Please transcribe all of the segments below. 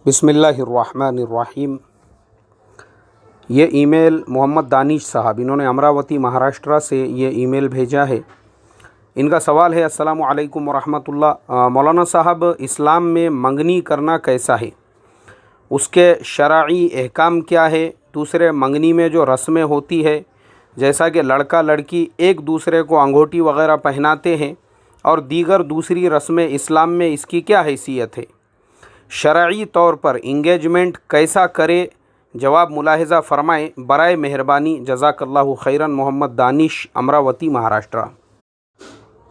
बिस्मिल्लाहिर्रहमानिर्रहीम। ये ईमेल मोहम्मद दानिश साहब, इन्होंने अमरावती महाराष्ट्र से ये ईमेल भेजा है। इनका सवाल है, अस्सलामु अलैकुम वरहमतुल्लाह। मौलाना साहब, इस्लाम में मंगनी करना कैसा है, उसके शरई अहकाम क्या है? दूसरे, मंगनी में जो रस्में होती है, जैसा कि लड़का लड़की एक दूसरे को अंगूठी वग़ैरह पहनाते हैं और दीगर दूसरी रस्में, इस्लाम में इसकी क्या हैसियत है? शरई तौर पर इंगेजमेंट कैसा करे? जवाब मुलाहिज़ा फ़रमाएँ बराए मेहरबानी, जज़ाकल्लाहु खैरन। मोहम्मद दानिश, अमरावती महाराष्ट्र।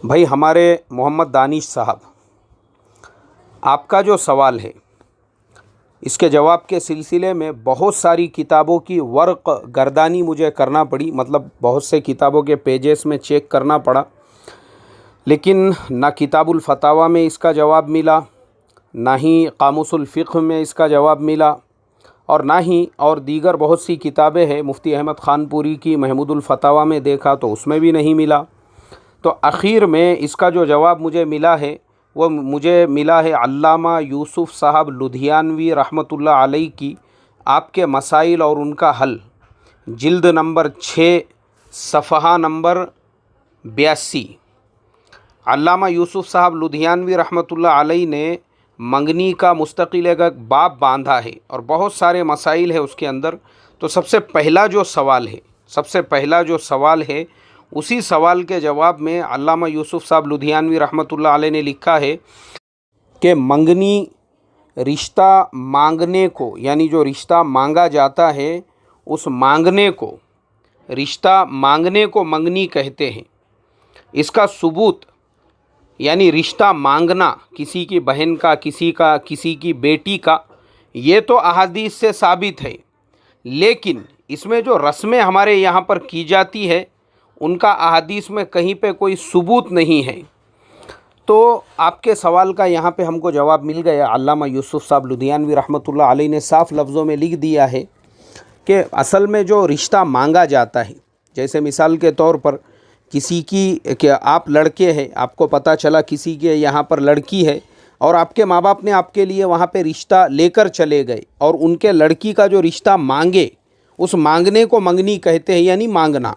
भाई हमारे मोहम्मद दानिश साहब, आपका जो सवाल है इसके जवाब के सिलसिले में बहुत सारी किताबों की वर्क गर्दानी मुझे करना पड़ी, मतलब बहुत से किताबों के पेजेस में चेक करना पड़ा, लेकिन ना किताबुल फतावा में इसका जवाब मिला, ना ही कामुसुल फ़िक़्ह में इसका जवाब मिला, और ना ही और दीगर बहुत सी किताबें हैं। मुफ्ती अहमद ख़ानपुरी की महमूदुल फतावा में देखा तो उसमें भी नहीं मिला। तो आखिर में इसका जो जवाब मुझे मिला है वो मुझे मिला है अल्लामा यूसुफ़ साहब लुधियानवी रहमतुल्लाह अलैह की आपके मसाइल और उनका हल, जिल्द नंबर 6 सफ़हा नंबर 82। अल्लामा यूसुफ़ साहब लुधियानवी रहमतुल्लाह अलैह ने मंगनी का मुस्तकिल एक बाब बांधा है और बहुत सारे मसाइल है उसके अंदर। तो सबसे पहला जो सवाल है उसी सवाल के जवाब में अल्लामा यूसुफ़ साहब लुधियानवी रहमतुल्लाह अलैह ने लिखा है कि मंगनी रिश्ता मांगने को, यानी जो रिश्ता मांगा जाता है उस मांगने को, रिश्ता मांगने को मंगनी कहते हैं। इसका सबूत, यानी रिश्ता मांगना किसी की बहन का, किसी की बेटी का, ये तो अहादीस से साबित है, लेकिन इसमें जो रस्में हमारे यहाँ पर की जाती है उनका अहादीस में कहीं पे कोई सबूत नहीं है। तो आपके सवाल का यहाँ पे हमको जवाब मिल गया। अल्लामा यूसुफ़ साहब लुधियानवी रहमतुल्लाह अलैह ने साफ़ लफ्ज़ों में लिख दिया है कि असल में जो रिश्ता मांगा जाता है, जैसे मिसाल के तौर पर किसी की कि आप लड़के हैं, आपको पता चला किसी के यहाँ पर लड़की है और आपके माँ बाप ने आपके लिए वहाँ पे रिश्ता लेकर चले गए और उनके लड़की का जो रिश्ता मांगे, उस मांगने को मंगनी कहते हैं, यानी मांगना।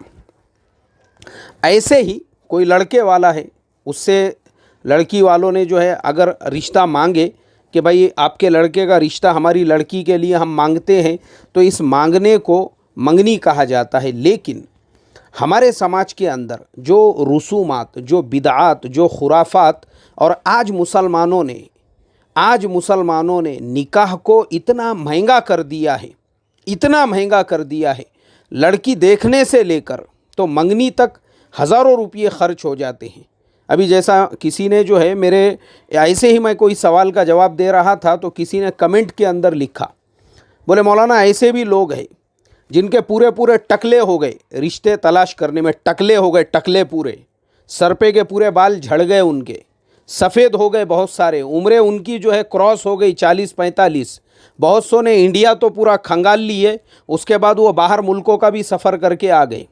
ऐसे ही कोई लड़के वाला है, उससे लड़की वालों ने जो है अगर रिश्ता मांगे कि भाई आपके लड़के का रिश्ता हमारी लड़की के लिए हम मांगते हैं, तो इस मांगने को मंगनी कहा जाता है। लेकिन हमारे समाज के अंदर जो रसूमात, जो बिदआत, जो खुराफात, और आज मुसलमानों ने निकाह को इतना महंगा कर दिया है, लड़की देखने से लेकर तो मंगनी तक हज़ारों रुपये खर्च हो जाते हैं। अभी जैसा किसी ने जो है मेरे ऐसे ही मैं कोई सवाल का जवाब दे रहा था तो किसी ने कमेंट के अंदर लिखा, बोले मौलाना ऐसे भी लोग हैं जिनके पूरे टकले हो गए, रिश्ते तलाश करने में टकले हो गए, टकले पूरे, सर पे के पूरे बाल झड़ गए, उनके सफ़ेद हो गए, बहुत सारे उम्रें उनकी जो है क्रॉस हो गई 40-45। बहुत सौ ने इंडिया तो पूरा खंगाल लिए, उसके बाद वो बाहर मुल्कों का भी सफ़र करके आ गए,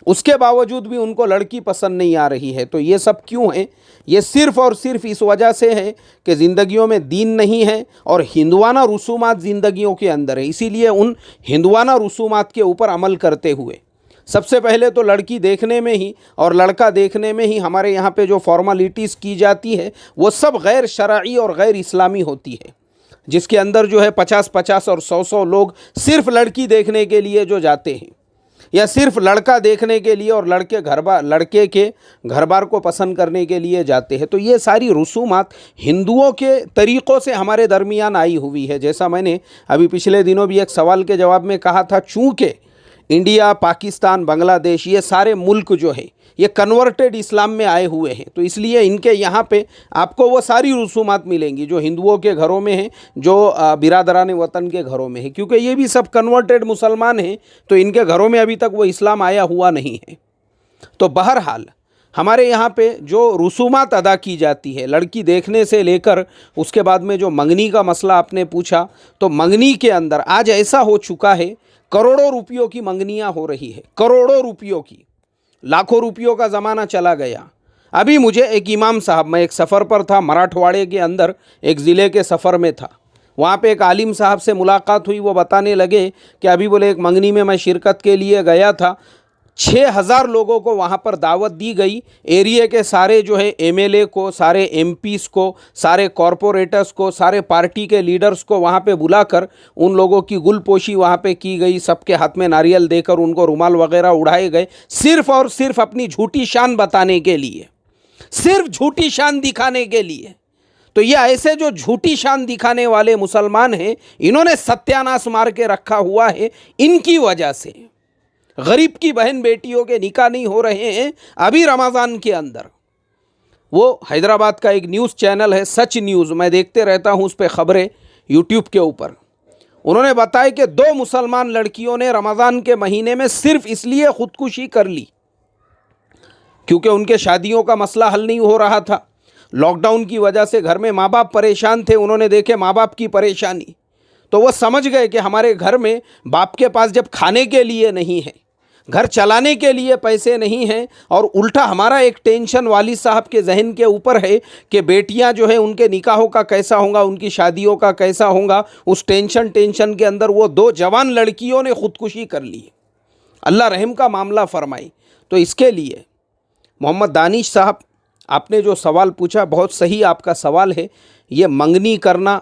उसके बावजूद भी उनको लड़की पसंद नहीं आ रही है। तो ये सब क्यों है? ये सिर्फ़ और सिर्फ इस वजह से है कि ज़िंदगियों में दीन नहीं है और हिंदवाना रसूमात ज़िंदगियों के अंदर है। इसीलिए उन हिंदवाना रसूमात के ऊपर अमल करते हुए सबसे पहले तो लड़की देखने में ही और लड़का देखने में ही हमारे यहाँ पे जो फॉर्मेलिटीज़ की जाती है वो सब गैर शरई और गैर इस्लामी होती है, जिसके अंदर जो है 50-50 और 100-100 लोग सिर्फ लड़की देखने के लिए जो जाते हैं, या सिर्फ लड़का देखने के लिए और लड़के के घर बार को पसंद करने के लिए जाते हैं। तो ये सारी रसूमात हिंदुओं के तरीक़ों से हमारे दरमियान आई हुई है। जैसा मैंने अभी पिछले दिनों भी एक सवाल के जवाब में कहा था, चूँकि इंडिया, पाकिस्तान, बांग्लादेश, ये सारे मुल्क जो है ये कन्वर्टेड इस्लाम में आए हुए हैं, तो इसलिए इनके यहाँ पे आपको वो सारी रसूमात मिलेंगी जो हिंदुओं के घरों में हैं, जो बिरादरान वतन के घरों में है, क्योंकि ये भी सब कन्वर्टेड मुसलमान हैं, तो इनके घरों में अभी तक वो इस्लाम आया हुआ नहीं है। तो बहरहाल हमारे यहाँ पे जो रसूमात अदा की जाती है लड़की देखने से लेकर उसके बाद में जो मंगनी का मसला आपने पूछा, तो मंगनी के अंदर आज ऐसा हो चुका है, करोड़ों रुपयों की मंगनियाँ हो रही है, करोड़ों रुपयों की, लाखों रुपयों का ज़माना चला गया। अभी मुझे एक इमाम साहब, मैं एक सफ़र पर था, मराठवाड़े के अंदर एक ज़िले के सफ़र में था, वहाँ पे एक आलिम साहब से मुलाकात हुई, वो बताने लगे कि अभी बोले एक मंगनी में मैं शिरकत के लिए गया था, 6000 लोगों को वहाँ पर दावत दी गई। एरिया के सारे जो है एमएलए को, सारे एमपीज़ को, सारे कॉरपोरेटर्स को, सारे पार्टी के लीडर्स को वहाँ पे बुलाकर उन लोगों की गुलपोशी वहाँ पे की गई, सबके हाथ में नारियल देकर उनको रुमाल वगैरह उड़ाए गए, सिर्फ़ और सिर्फ अपनी झूठी शान बताने के लिए, सिर्फ झूठी शान दिखाने के लिए। तो ये ऐसे जो झूठी शान दिखाने वाले मुसलमान हैं, इन्होंने सत्यानाश मार के रखा हुआ है। इनकी वजह से गरीब की बहन बेटियों के निकाह नहीं हो रहे हैं। अभी रमज़ान के अंदर वो हैदराबाद का एक न्यूज़ चैनल है सच न्यूज़, मैं देखते रहता हूँ उस पर ख़बरें यूट्यूब के ऊपर, उन्होंने बताया कि 2 मुसलमान लड़कियों ने रमज़ान के महीने में सिर्फ इसलिए ख़ुदकुशी कर ली क्योंकि उनके शादियों का मसला हल नहीं हो रहा था। लॉकडाउन की वजह से घर में माँ बाप परेशान थे, उन्होंने देखे माँ बाप की परेशानी, तो वो समझ गए कि हमारे घर में बाप के पास जब खाने के लिए नहीं है, घर चलाने के लिए पैसे नहीं हैं, और उल्टा हमारा एक टेंशन वालिद साहब के जहन के ऊपर है कि बेटियां जो है उनके निकाहों का कैसा होगा, उनकी शादियों का कैसा होगा, उस टेंशन के अंदर वो 2 जवान लड़कियों ने ख़ुदकुशी कर ली। अल्लाह रहम का मामला फरमाए। तो इसके लिए मोहम्मद दानिश साहब, आपने जो सवाल पूछा बहुत सही आपका सवाल है। ये मंगनी करना,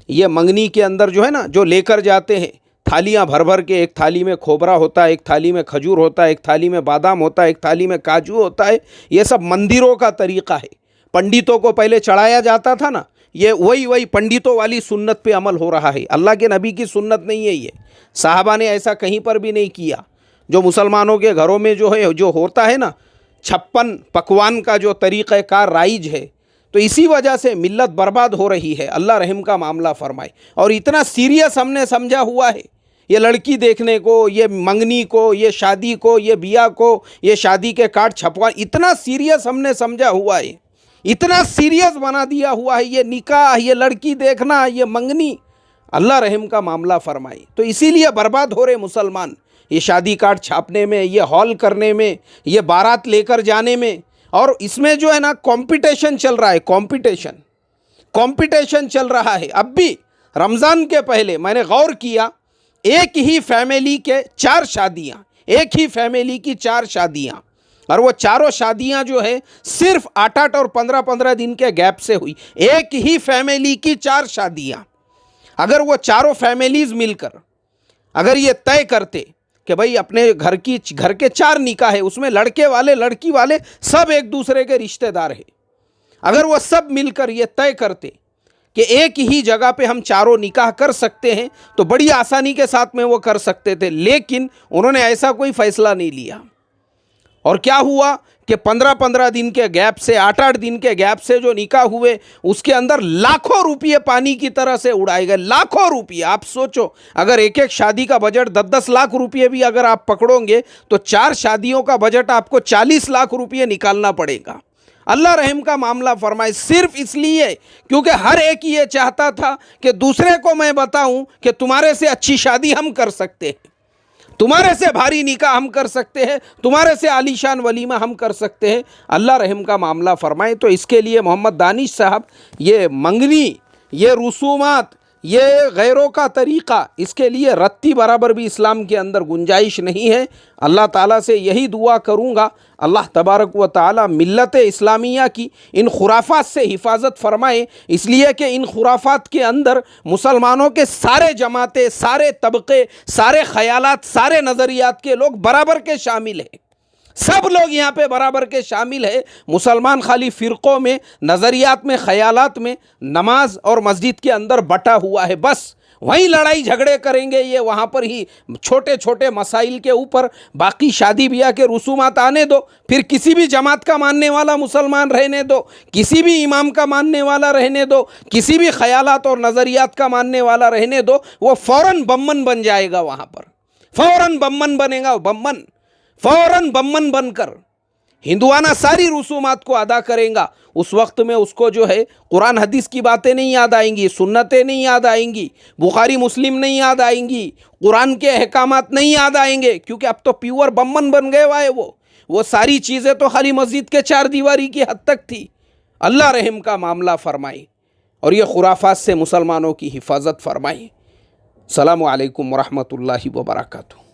ये मंगनी के अंदर जो है ना, जो लेकर जाते हैं थालियाँ भर भर के, एक थाली में खोबरा होता है, एक थाली में खजूर होता है, एक थाली में बादाम होता है, एक थाली में काजू होता है, ये सब मंदिरों का तरीक़ा है। पंडितों को पहले चढ़ाया जाता था ना, ये वही पंडितों वाली सुन्नत पे अमल हो रहा है। अल्लाह के नबी की सुन्नत नहीं है ये, साहबा ने ऐसा कहीं पर भी नहीं किया। जो मुसलमानों के घरों में जो है, जो होता है ना 56 पकवान का जो तरीक़ाकार राइज है, तो इसी वजह से मिल्लत बर्बाद हो रही है। अल्लाह रहम का मामला फरमाए। और इतना सीरियस हमने समझा हुआ है ये लड़की देखने को, ये मंगनी को, ये शादी को, ये बिया को, ये शादी के कार्ड छपवा, इतना सीरियस हमने समझा हुआ है, इतना सीरियस बना दिया हुआ है ये निकाह, ये लड़की देखना, ये मंगनी। अल्लाह रहम का मामला फरमाए। तो इसीलिए बर्बाद हो रहे मुसलमान, ये शादी कार्ड छापने में, ये हॉल करने में, ये बारात लेकर जाने में। और इसमें जो है ना कंपटीशन चल रहा है, कंपटीशन चल रहा है। अब भी रमज़ान के पहले मैंने गौर किया, एक ही फैमिली के 4 शादियाँ, एक ही फैमिली की 4 शादियाँ, और वो चारों शादियाँ जो है सिर्फ 8-8 और 15-15 दिन के गैप से हुई। एक ही फैमिली की 4 शादियाँ। अगर वो चारों फैमिलीज़ मिलकर अगर ये तय करते कि भाई अपने घर के 4 निकाह है, उसमें लड़के वाले लड़की वाले सब एक दूसरे के रिश्तेदार हैं, अगर वो सब मिलकर ये तय करते कि एक ही जगह पे हम चारों निकाह कर सकते हैं, तो बड़ी आसानी के साथ में वो कर सकते थे। लेकिन उन्होंने ऐसा कोई फ़ैसला नहीं लिया। और क्या हुआ कि 15-15 दिन के गैप से, 8-8 दिन के गैप से जो निकाह हुए, उसके अंदर लाखों रुपये पानी की तरह से उड़ाए गए। लाखों रुपये। आप सोचो, अगर एक एक शादी का बजट 10-10 लाख रुपये भी अगर आप पकड़ोगे, तो 4 शादियों का बजट आपको 40 लाख रुपये निकालना पड़ेगा। अल्लाह रहम का मामला फरमाए। सिर्फ इसलिए क्योंकि हर एक ये चाहता था कि दूसरे को मैं बताऊं कि तुम्हारे से अच्छी शादी हम कर सकते हैं, तुम्हारे से भारी निकाह हम कर सकते हैं, तुम्हारे से आलीशान वलीमा हम कर सकते हैं। अल्लाह रहम का मामला फरमाए। तो इसके लिए मोहम्मद दानिश साहब, ये मंगनी, ये रसूमात, ये गैरों का तरीक़ा, इसके लिए रत्ती बराबर भी इस्लाम के अंदर गुंजाइश नहीं है। अल्लाह ताला से यही दुआ करूँगा, अल्लाह तबारक व ताला मिल्लत इस्लामिया की इन खुराफात से हिफाजत फरमाए, इसलिए कि इन खुराफात के अंदर मुसलमानों के सारे जमातें, सारे तबक़े, सारे ख़यालात, सारे नज़रियात के लोग बराबर के शामिल हैं। सब लोग यहाँ पे बराबर के शामिल है। मुसलमान खाली फ़िरक़ों में, नज़रियात में, ख़यालात में, नमाज और मस्जिद के अंदर बटा हुआ है। बस वहीं लड़ाई झगड़े करेंगे ये, वहाँ पर ही छोटे छोटे मसाइल के ऊपर। बाकी शादी ब्याह के रसूमात आने दो, फिर किसी भी जमात का मानने वाला मुसलमान रहने दो, किसी भी इमाम का मानने वाला रहने दो, किसी भी ख़यालात और नज़रियात का मानने वाला रहने दो, वो फ़ौरन बम्मन बन जाएगा। वहाँ पर फ़ौरन बम्मन बनेगा। फ़ौरन बम्मन बनकर हिंदुआना सारी रसूमात को अदा करेगा। उस वक्त में उसको जो है कुरान हदीस की बातें नहीं याद आएंगी, सुन्नतें नहीं याद आएंगी, बुखारी मुस्लिम नहीं याद आएंगी, कुरान के अहकामात नहीं याद आएंगे, क्योंकि अब तो प्योर बम्मन बन गए हुआ है। वो सारी चीज़ें तो खाली मस्जिद के 4 दीवारी की हद तक थी। अल्लाह रहम का मामला फरमाए। और ये खुराफात से मुसलमानों की हिफाजत फरमाए। अस्सलामु अलैकुम वरहमतुल्लाहि वबरकातुहू।